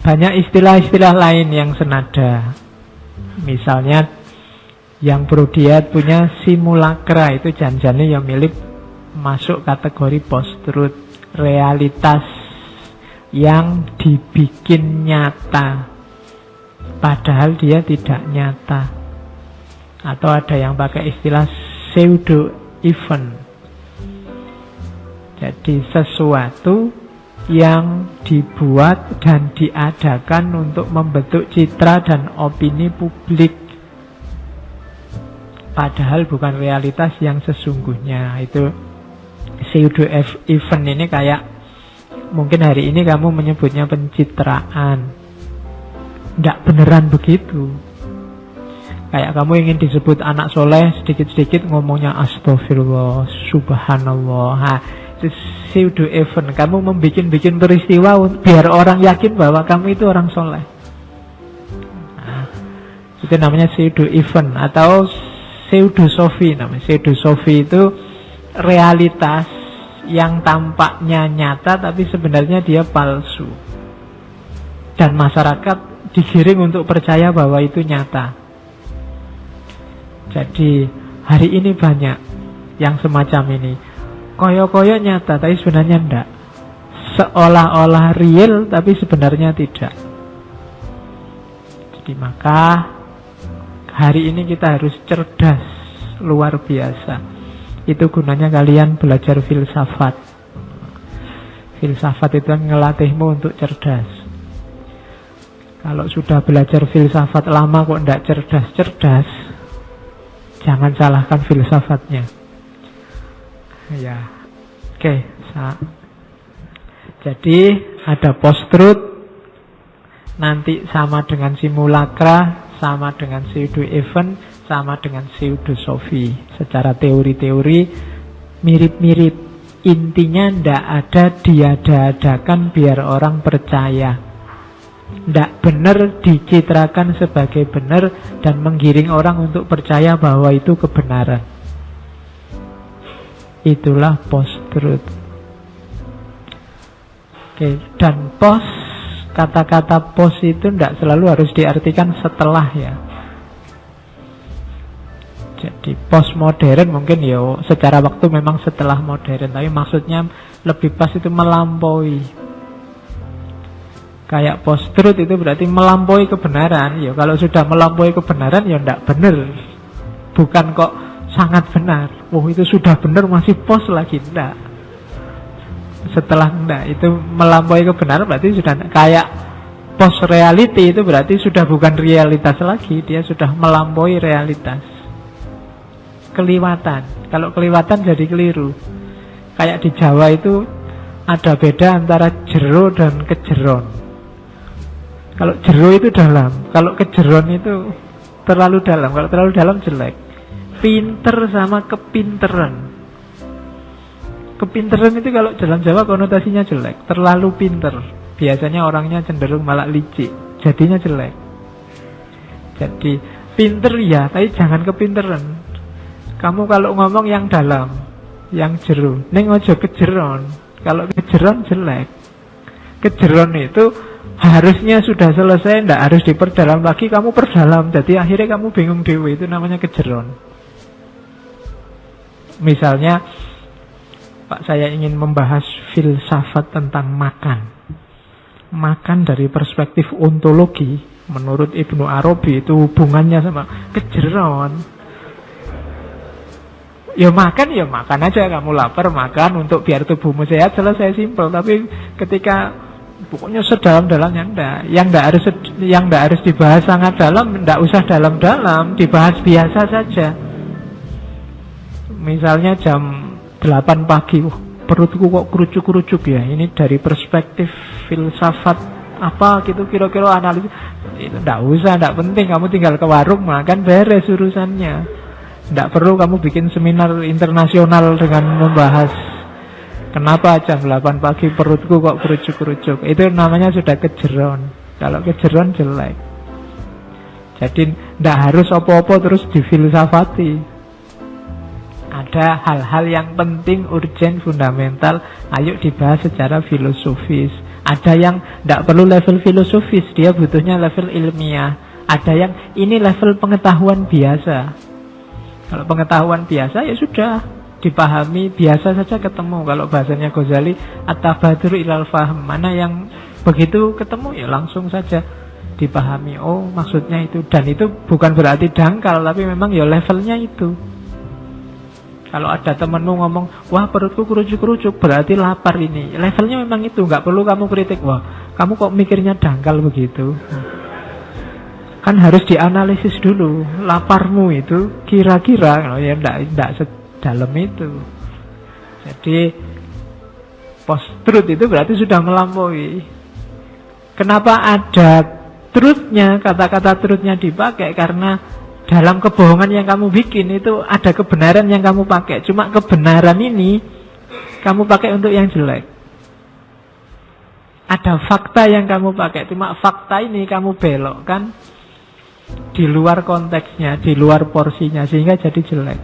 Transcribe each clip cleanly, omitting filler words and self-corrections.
banyak istilah-istilah lain yang senada. Misalnya yang Brodiat punya simulakra, itu janjane yang milik masuk kategori post-truth, realitas yang dibikin nyata padahal dia tidak nyata. Atau ada yang pakai istilah pseudo event. Jadi sesuatu yang dibuat dan diadakan untuk membentuk citra dan opini publik, padahal bukan realitas yang sesungguhnya. Itu pseudo event ini kayak mungkin hari ini kamu menyebutnya pencitraan. Tidak beneran begitu. Kayak kamu ingin disebut anak soleh, sedikit-sedikit ngomongnya astagfirullah, subhanallah. Itu pseudo event. Kamu membikin peristiwa biar orang yakin bahwa kamu itu orang soleh. Itu namanya pseudo event atau pseudosofi namanya. Pseudosofi itu realitas yang tampaknya nyata tapi sebenarnya dia palsu. Dan masyarakat digiring untuk percaya bahwa itu nyata. Jadi hari ini banyak yang semacam ini. Koyo-koyo nyata tapi sebenarnya enggak. Seolah-olah real tapi sebenarnya tidak. Jadi maka hari ini kita harus cerdas, luar biasa. Itu gunanya kalian belajar filsafat. Filsafat itu ngelatihmu untuk cerdas. Kalau sudah belajar filsafat lama kok enggak cerdas-cerdas, jangan salahkan filsafatnya. Ya, oke. Jadi ada post-truth, nanti sama dengan simulakra, sama dengan pseudo event, sama dengan pseudosofi. Secara teori-teori mirip-mirip. Intinya ndak ada diada-adakan biar orang percaya. Ndak benar dicitrakan sebagai benar dan menggiring orang untuk percaya bahwa itu kebenaran. Itulah post-truth. Oke, dan post, kata-kata post itu ndak selalu harus diartikan setelah ya. Jadi postmodern mungkin ya secara waktu memang setelah modern, tapi maksudnya lebih pas itu melampaui. Kayak post-truth itu berarti melampaui kebenaran. Ya kalau sudah melampaui kebenaran ya ndak benar. Bukan kok sangat benar. Wah itu sudah benar masih post lagi, ndak. Setelah ndak itu melampaui kebenaran berarti sudah kayak post reality, itu berarti sudah bukan realitas lagi, dia sudah melampaui realitas. Keliwatan. Kalau keliwatan jadi keliru. Kayak di Jawa itu ada beda antara jero dan kejeron. Kalau jero itu dalam, kalau kejeron itu terlalu dalam. Kalau terlalu dalam jelek. Pinter sama kepinteran. Kepinteran itu kalau dalam Jawa konotasinya jelek, terlalu pinter. Biasanya orangnya cenderung malah licik, jadinya jelek. Jadi pinter ya, tapi jangan kepinteran. Kamu kalau ngomong yang dalam, yang jero, ning ojo kejeron. Kalau kejeron jelek. Kejeron itu harusnya sudah selesai, ndak harus diperdalam lagi, kamu perdalam. Jadi akhirnya kamu bingung dewe, itu namanya kejeron. Misalnya Pak, saya ingin membahas filsafat tentang makan. Makan dari perspektif ontologi, menurut Ibnu Arabi itu hubungannya sama kejeron. Ya makan aja, kamu lapar makan untuk biar tubuhmu sehat, selesai, simpel. Tapi ketika pokoknya sedalam-dalamnya enggak, yang enggak harus dibahas sangat dalam, enggak usah dalam-dalam, dibahas biasa saja. Misalnya jam 8 pagi, perutku kok kerucuk-kerucuk ya. Ini dari perspektif filsafat apa gitu, kira-kira analisis. Itu enggak usah, enggak penting. Kamu tinggal ke warung makan, beres urusannya. Enggak perlu kamu bikin seminar internasional dengan membahas kenapa jam 8 pagi perutku kok kerucuk-kerucuk. Itu namanya sudah kejeron. Kalau kejeron jelek. Jadi enggak harus apa-apa terus difilsafati. Ada hal-hal yang penting, urgen, fundamental, ayo dibahas secara filosofis. Ada yang tidak perlu level filosofis, dia butuhnya level ilmiah. Ada yang ini level pengetahuan biasa. Kalau pengetahuan biasa ya sudah dipahami, biasa saja ketemu. Kalau bahasanya Ghazali, at-tabadur ilal fahm, mana yang begitu ketemu ya langsung saja dipahami. Oh maksudnya itu. Dan itu bukan berarti dangkal, tapi memang ya levelnya itu. Kalau ada temenmu ngomong, wah perutku kerucuk-kerucuk, berarti lapar ini. Levelnya memang itu, nggak perlu kamu kritik. Wah, kamu kok mikirnya dangkal begitu? Kan harus dianalisis dulu. Laparmu itu kira-kira, ya enggak sedalam itu. Jadi post-truth itu berarti sudah melampaui. Kenapa ada truthnya, kata-kata truthnya dipakai? Karena dalam kebohongan yang kamu bikin itu ada kebenaran yang kamu pakai. Cuma kebenaran ini kamu pakai untuk yang jelek. Ada fakta yang kamu pakai, cuma fakta ini kamu belokkan di luar konteksnya, di luar porsinya, sehingga jadi jelek.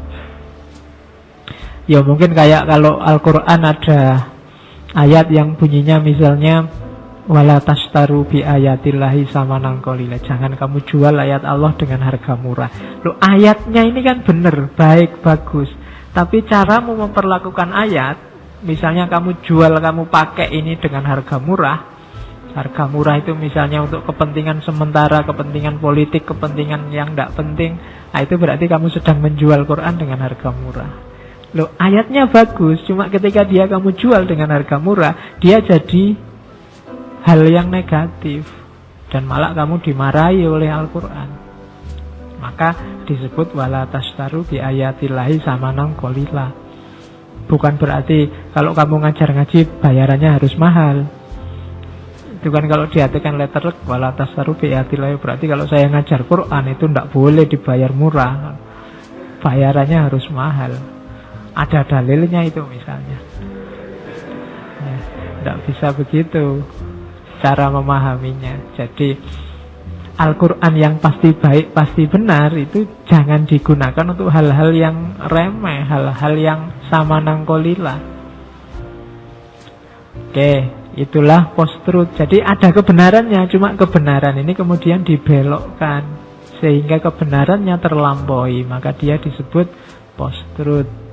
Ya mungkin kayak kalau Al-Quran ada ayat yang bunyinya misalnya wala tashtaru bi ayatillahi samanan qalila. Jangan kamu jual ayat Allah dengan harga murah. Loh, ayatnya ini kan benar, baik, bagus. Tapi caramu memperlakukan ayat, misalnya kamu jual, kamu pakai ini dengan harga murah. Harga murah itu misalnya untuk kepentingan sementara, kepentingan politik, kepentingan yang tidak penting. Nah, itu berarti kamu sedang menjual Quran dengan harga murah. Loh, ayatnya bagus, cuma ketika dia kamu jual dengan harga murah, dia jadi hal yang negatif, dan malah kamu dimarahi oleh Al-Quran. Maka disebut wala tashtaru bi ayatillahi samanan qalila. Bukan berarti kalau kamu ngajar ngaji bayarannya harus mahal. Itu kan kalau diartikan letter wala tashtaru bi ayatillahi, berarti kalau saya ngajar Quran itu tidak boleh dibayar murah, bayarannya harus mahal. Ada dalilnya itu misalnya. Ya, tidak bisa begitu cara memahaminya. Jadi Al-Quran yang pasti baik, pasti benar, itu jangan digunakan untuk hal-hal yang remeh, hal-hal yang samanang qalila. Oke, itulah post-truth. Jadi ada kebenarannya, cuma kebenaran ini kemudian dibelokkan sehingga kebenarannya terlampaui, maka dia disebut post-truth.